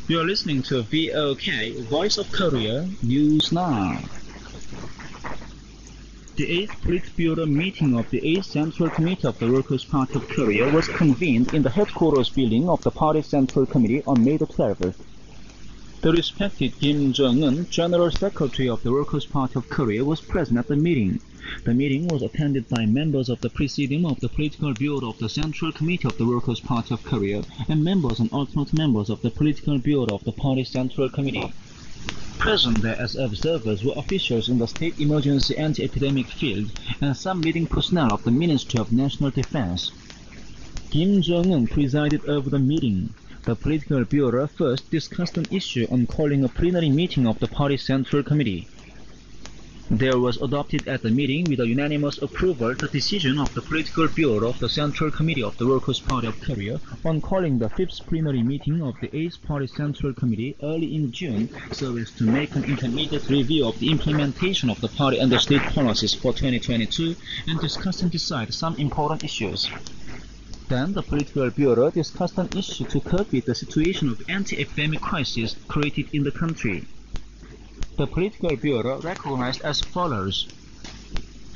You are listening to VOK, Voice of Korea, News Now. The 8th Politburo meeting of the 8th Central Committee of the Workers' Party of Korea was convened in the headquarters building of the party's Central Committee on May the 12th. The respected Kim Jong Un, General Secretary of the Workers' Party of Korea, was present at the meeting. The meeting was attended by members of the Presidium of the Political Bureau of the Central Committee of the Workers' Party of Korea and members and alternate members of the Political Bureau of the party's Central Committee. Present there as observers were officials in the state emergency anti-epidemic field and some leading personnel of the Ministry of National Defense. Kim Jong Un presided over the meeting. The Political Bureau first discussed an issue on calling a plenary meeting of the party's Central Committee. There was adopted at the meeting with a unanimous approval the decision of the Political Bureau of the Central Committee of the Workers' Party of Korea on calling the 5th plenary meeting of the 8th Party Central Committee early in June so as to make an intermediate review of the implementation of the party and the state policies for 2022 and discuss and decide some important issues. Then the Political Bureau discussed an issue to cope with the situation of anti-epidemic crisis created in the country. The Political Bureau recognized as follows.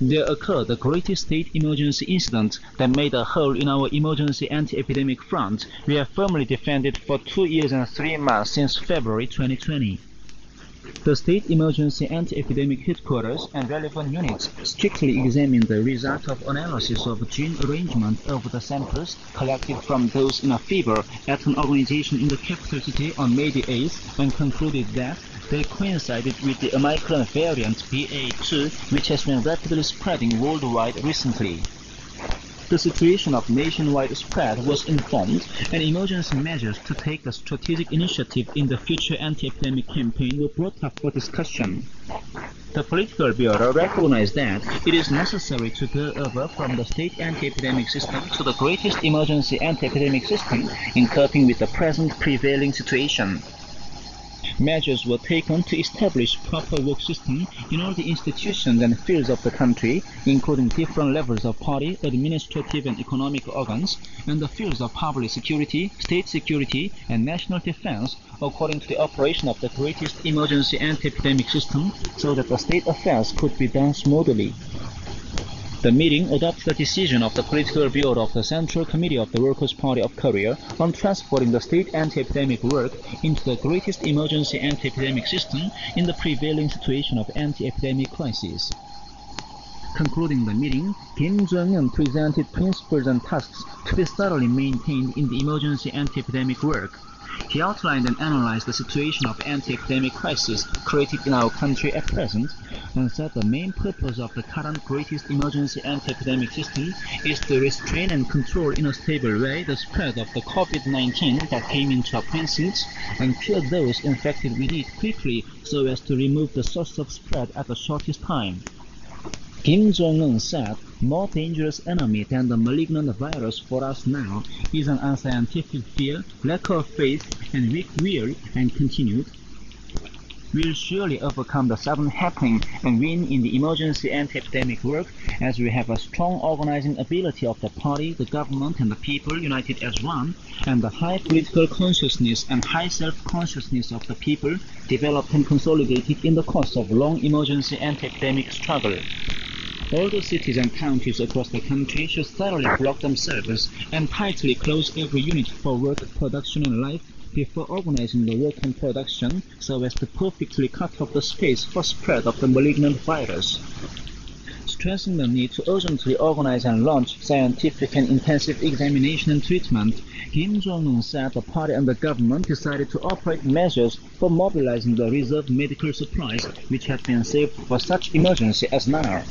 There occurred the greatest state emergency incident that made a hole in our emergency anti-epidemic front we have firmly defended for 2 years and 3 months since February 2020. The State Emergency Anti-Epidemic Headquarters and relevant units strictly examined the result of analysis of gene arrangement of the samples collected from those in a fever at an organization in the capital city on May the 8th and concluded that they coincided with the Omicron variant BA2, which has been rapidly spreading worldwide recently. The situation of nationwide spread was informed, and emergency measures to take a strategic initiative in the future anti-epidemic campaign were brought up for discussion. The Political Bureau recognized that it is necessary to go over from the state anti-epidemic system to the greatest emergency anti-epidemic system in coping with the present prevailing situation. Measures were taken to establish proper work system in all the institutions and fields of the country, including different levels of party, administrative and economic organs, and the fields of public security, state security, and national defense, according to the operation of the greatest emergency anti-epidemic system, so that the state affairs could be done smoothly. The meeting adopted the decision of the Political Bureau of the Central Committee of the Workers' Party of Korea on transferring the state anti-epidemic work into the greatest emergency anti-epidemic system in the prevailing situation of anti-epidemic crisis. Concluding the meeting, Kim Jong Un presented principles and tasks to be thoroughly maintained in the emergency anti-epidemic work. He outlined and analyzed the situation of anti-epidemic crisis created in our country at present, and said the main purpose of the current greatest emergency anti-epidemic system is to restrain and control in a stable way the spread of the COVID-19 that came into our precincts and cure those infected with it quickly so as to remove the source of spread at the shortest time. Kim Jong Un said, more dangerous enemy than the malignant virus for us now is an unscientific fear, lack of faith, and weak will, and continued, we'll surely overcome the sudden happening and win in the emergency anti-epidemic work as we have a strong organizing ability of the party, the government, and the people united as one, and the high political consciousness and high self-consciousness of the people developed and consolidated in the course of long emergency anti-epidemic struggle. All the cities and counties across the country should thoroughly block themselves and tightly close every unit for work, production, and life before organizing the work and production so as to perfectly cut off the space for spread of the malignant virus. Stressing the need to urgently organize and launch scientific and intensive examination and treatment, Kim Jong Un said the party and the government decided to operate measures for mobilizing the reserve medical supplies which had been saved for such emergency as now.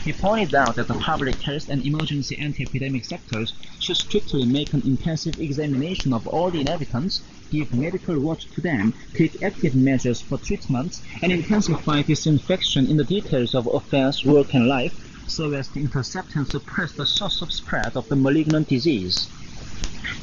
He pointed out that the public health and emergency anti-epidemic sectors should strictly make an intensive examination of all the inhabitants, give medical watch to them, take active measures for treatment, and intensify disinfection in the details of affairs, work, and life, so as to intercept and suppress the source of spread of the malignant disease.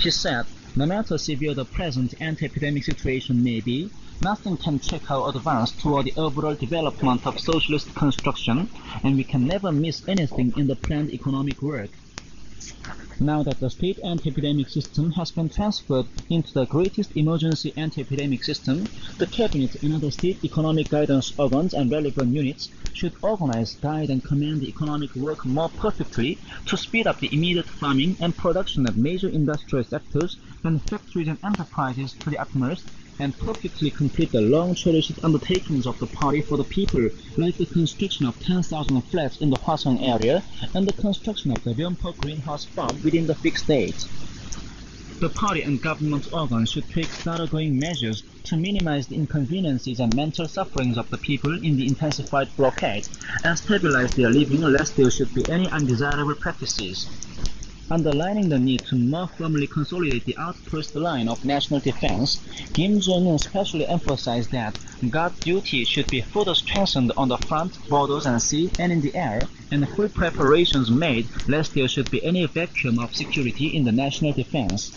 He said, no matter severe the present anti-epidemic situation may be, nothing can check our advance toward the overall development of socialist construction, and we can never miss anything in the planned economic work. Now that the state anti-epidemic system has been transferred into the greatest emergency anti-epidemic system, the Cabinet and other state economic guidance organs and relevant units should organize, guide, and command the economic work more perfectly to speed up the immediate farming and production of major industrial sectors and factories and enterprises to the utmost, and perfectly complete the long-cherished undertakings of the party for the people, like the construction of 10,000 flats in the Hwasong area and the construction of the Ryompo greenhouse farm within the fixed date. The party and government organs should take thoroughgoing measures to minimize the inconveniences and mental sufferings of the people in the intensified blockade and stabilize their living lest there should be any undesirable practices. Underlining the need to more firmly consolidate the outpost line of national defense, Kim Jong Un especially emphasized that guard duty should be further strengthened on the front, borders and sea and in the air, and full preparations made lest there should be any vacuum of security in the national defense.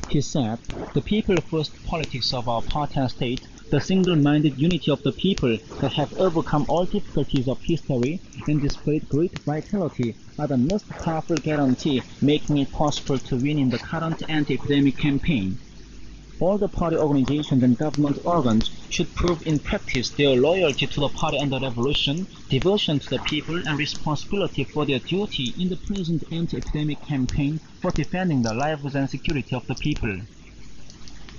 He said, "The people-first politics of our party and state, the single-minded unity of the people that have overcome all difficulties of history and displayed great vitality are the most powerful guarantee making it possible to win in the current anti-epidemic campaign. All the party organizations and government organs should prove in practice their loyalty to the party and the revolution, devotion to the people, and responsibility for their duty in the present anti-epidemic campaign for defending the lives and security of the people."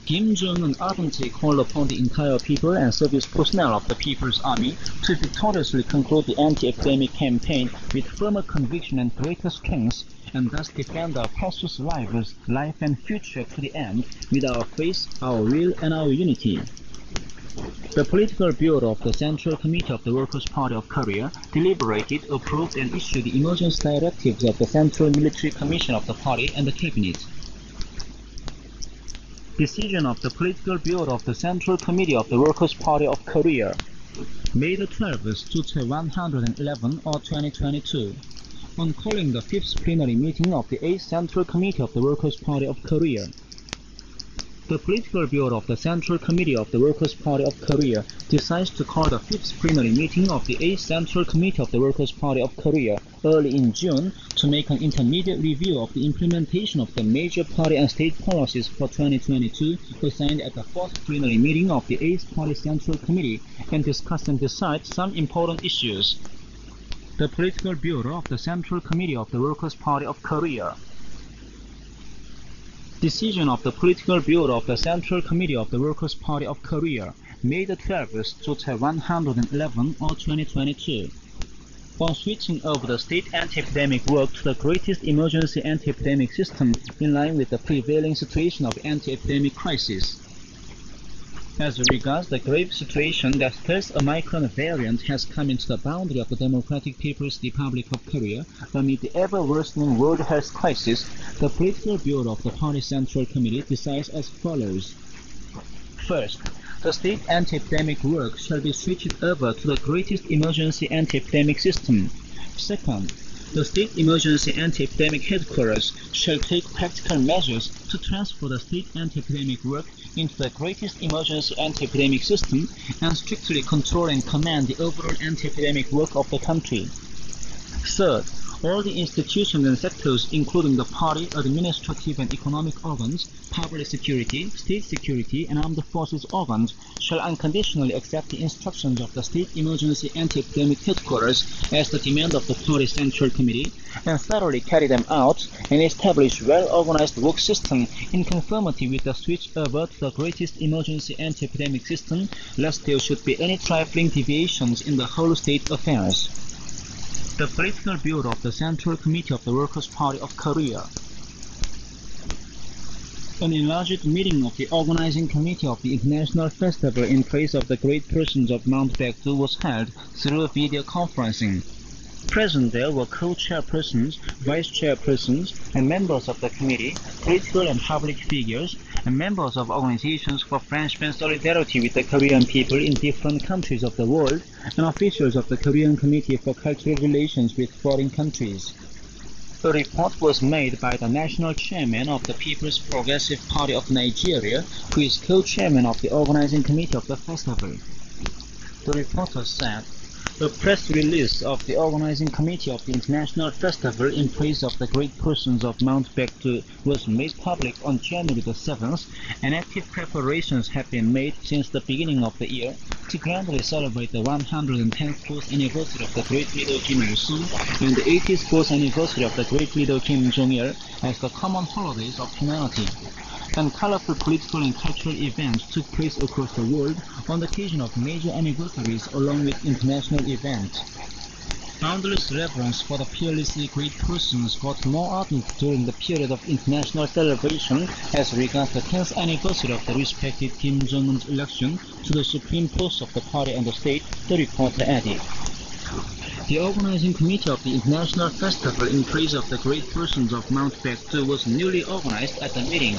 Kim Jong Un ardently called upon the entire people and service personnel of the People's Army to victoriously conclude the anti-epidemic campaign with firmer conviction and greater strength, and thus defend our precious lives, life and future to the end with our faith, our will, and our unity. The Political Bureau of the Central Committee of the Workers' Party of Korea deliberated, approved, and issued the emergency directives of the Central Military Commission of the Party and the Cabinet. Decision of the Political Bureau of the Central Committee of the Workers' Party of Korea, May 12, 111 or 2022, on calling the 5th plenary meeting of the 8th Central Committee of the Workers' Party of Korea. The Political Bureau of the Central Committee of the Workers' Party of Korea decides to call the 5th plenary meeting of the 8th Central Committee of the Workers' Party of Korea early in June to make an intermediate review of the implementation of the major party and state policies for 2022 assigned at the 4th plenary meeting of the 8th Party Central Committee and discuss and decide some important issues. The Political Bureau of the Central Committee of the Workers' Party of Korea. Decision of the Political Bureau of the Central Committee of the Workers' Party of Korea, May 12, 111 or 2022, on switching over the state anti-epidemic work to the greatest emergency anti-epidemic system in line with the prevailing situation of anti-epidemic crisis. As regards the grave situation that first Omicron variant has come into the boundary of the Democratic People's Republic of Korea amid the ever-worsening world health crisis, the Political Bureau of the Party Central Committee decides as follows. First, the state anti-epidemic work shall be switched over to the greatest emergency anti-epidemic system. Second, the state emergency anti-epidemic headquarters shall take practical measures to transfer the state anti-epidemic work into the greatest emergency anti-epidemic system and strictly control and command the overall anti-epidemic work of the country. Third, all the institutions and sectors, including the party, administrative and economic organs, public security, state security, and armed forces organs, shall unconditionally accept the instructions of the State Emergency Anti-Epidemic Headquarters as the demand of the Party Central Committee, and thoroughly carry them out and establish well-organized work system in conformity with the switch over to the greatest emergency anti-epidemic system, lest there should be any trifling deviations in the whole state affairs. The Political Bureau of the Central Committee of the Workers' Party of Korea. An enlarged meeting of the Organizing Committee of the International Festival in praise of the great persons of Mount Baekdu was held through video conferencing. Present there were co-chairpersons, vice-chairpersons, and members of the committee, political and public figures, and members of organizations for friendship and solidarity with the Korean people in different countries of the world, and officials of the Korean Committee for Cultural Relations with Foreign Countries. A report was made by the national chairman of the People's Progressive Party of Nigeria, who is co-chairman of the organizing committee of the festival. The reporter said, A press release of the organizing committee of the International Festival in praise of the great persons of Mount Baekdu was made public on January the 7th, and active preparations have been made since the beginning of the year to grandly celebrate the 110th fourth anniversary of the great leader Kim Il-sung and the 84th anniversary of the great leader Kim Jong Un as the common holidays of humanity. And colorful political and cultural events took place across the world on the occasion of major anniversaries along with international events. Boundless reverence for the peerlessly great persons got more ardent during the period of international celebration as regards the 10th anniversary of the respected Kim Jong Un's election to the supreme post of the party and the state, the reporter added. The organizing committee of the International Festival in praise of the great persons of Mount Baekdu was newly organized at the meeting.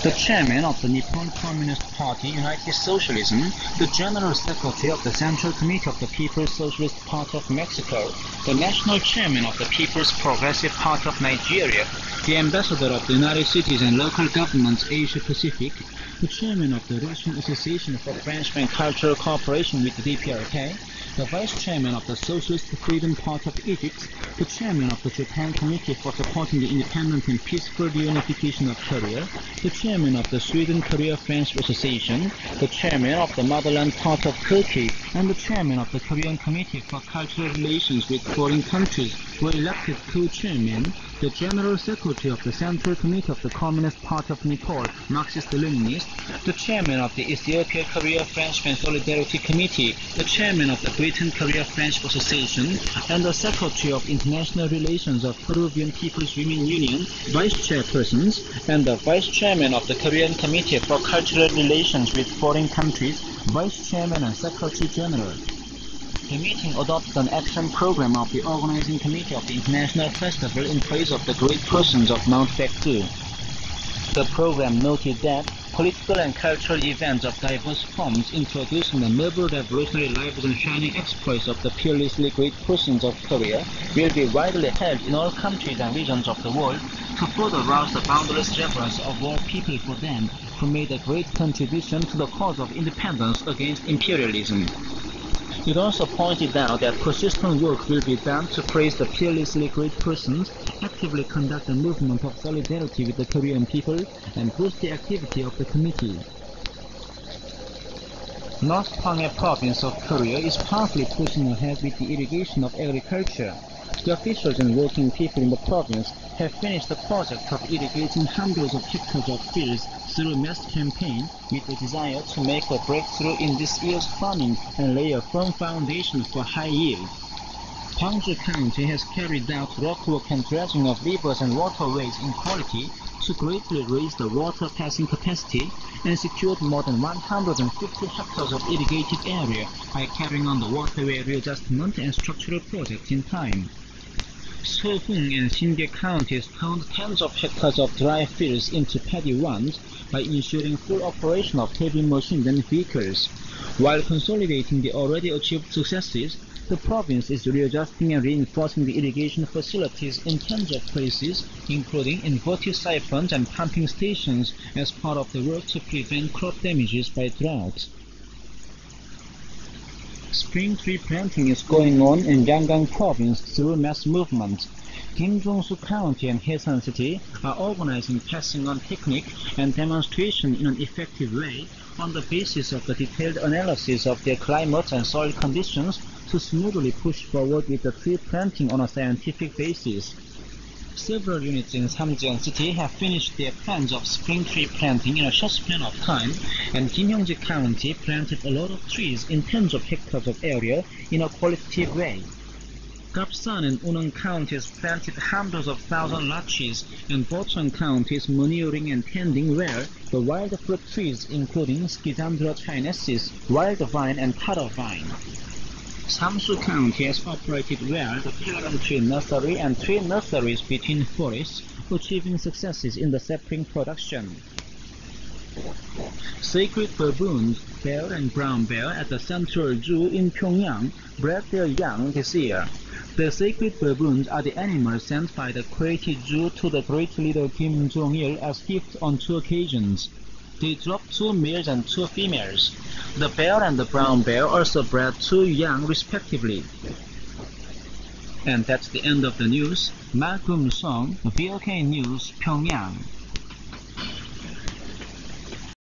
The chairman of the Nippon Communist Party United Socialism, the general secretary of the Central Committee of the People's Socialist Party of Mexico, the national chairman of the People's Progressive Party of Nigeria, the ambassador of the United States and local governments Asia Pacific, the chairman of the Russian Association for Friendship and Cultural Cooperation with the DPRK, the vice chairman of the Socialist Freedom Party of Egypt, the chairman of the Japan Committee for Supporting the Independent and Peaceful Reunification of Korea, the chairman of the Sweden-Korea Friendship Association, the chairman of the Motherland Party of Turkey, and the chairman of the Korean Committee for Cultural Relations with Foreign Countries were elected co-chairmen. The General Secretary of the Central Committee of the Communist Party of Nepal, Marxist-Leninist, the Chairman of the Ethiopia-Korea Friendship and Solidarity Committee, the Chairman of the Britain-Korea Friendship Association, and the Secretary of International Relations of Peruvian People's Women Union, Vice Chairpersons, and the Vice Chairman of the Korean Committee for Cultural Relations with Foreign Countries, Vice Chairman and Secretary General. The meeting adopted an action program of the organizing committee of the International Festival in praise of the great persons of Mount Baekdu. The program noted that political and cultural events of diverse forms introducing the noble revolutionary lives and shining exploits of the peerlessly great persons of Korea will be widely held in all countries and regions of the world to further rouse the boundless reverence of all people for them who made a great contribution to the cause of independence against imperialism. It also pointed out that persistent work will be done to praise the peerlessly great persons, actively conduct a movement of solidarity with the Korean people, and boost the activity of the committee. North Panghae province of Korea is partly pushing ahead with the irrigation of agriculture. The officials and working people in the province have finished the project of irrigating hundreds of hectares of fields through a mass campaign with a desire to make a breakthrough in this year's farming and lay a firm foundation for high yield. Gwangju County has carried out rockwork and dredging of rivers and waterways in quality to greatly raise the water passing capacity and secured more than 150 hectares of irrigated area by carrying on the waterway readjustment and structural projects in time. Sohung and Singye counties turned tens of hectares of dry fields into paddy ones by ensuring full operation of heavy machines and vehicles. While consolidating the already achieved successes, the province is readjusting and reinforcing the irrigation facilities in tens of places, including inverted siphons and pumping stations, as part of the work to prevent crop damages by drought. Spring tree planting is going on in Yangon province through mass movement. Kim Jong-su County and Haesan City are organizing passing on picnic and demonstration in an effective way on the basis of the detailed analysis of their climate and soil conditions to smoothly push forward with the tree planting on a scientific basis. Several units in Samjian City have finished their plans of spring tree planting in a short span of time, and Gimyeongji County planted a lot of trees in tens of hectares of area in a qualitative way. Gapsan and Unong counties planted hundreds of thousands of trees, and Bocheon County is manuring and tending well the wild fruit trees including Schizandra chinesis, wild vine and taro vine. Samsu County has operated well the parent tree nursery and tree nurseries between forests, achieving successes in the sapling production. Sacred baboons, bear and brown bear at the Central Zoo in Pyongyang bred their young this year. The sacred baboons are the animals sent by the created zoo to the great leader Kim Jong Un as gifts on 2 occasions. They dropped 2 males and 2 females. The bear and the brown bear also bred 2 young respectively. And that's the end of the news. Malcolm Song, VOK News, Pyongyang.